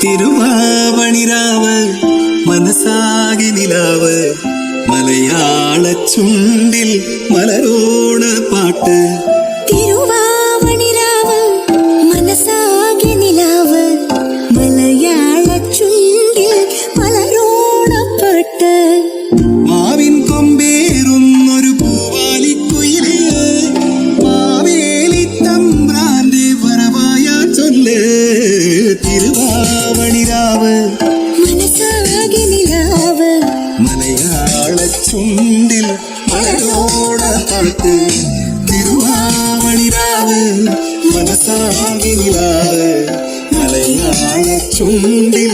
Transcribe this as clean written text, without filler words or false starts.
തിരുവാവണിരാവ് മനസാകെ നിലാവ് മലയാള ചുണ്ടിൽ മലരോണ പാട്ട്. തിരുവാവണിരാവ് മനസാകെ നിലാവ് മലയാള ചുണ്ടിൽ മലരോണ പാട്ട്. മാവിൻ കൊമ്പേറുന്നൊരു പൂവാലിക്കുയിലേ മാവേലി തമ്പ്രാന്റെ വരവായ ചൊല്ല്. തിരുവാവണിരാവ് മനസാകെ നിലാവ് മലയാള ചുണ്ടിൽ മലരോണ പാട്ട്. തിരുവാവണിരാവ് മനസാകെ നിലാവ് മലയാള ചുണ്ടിൽ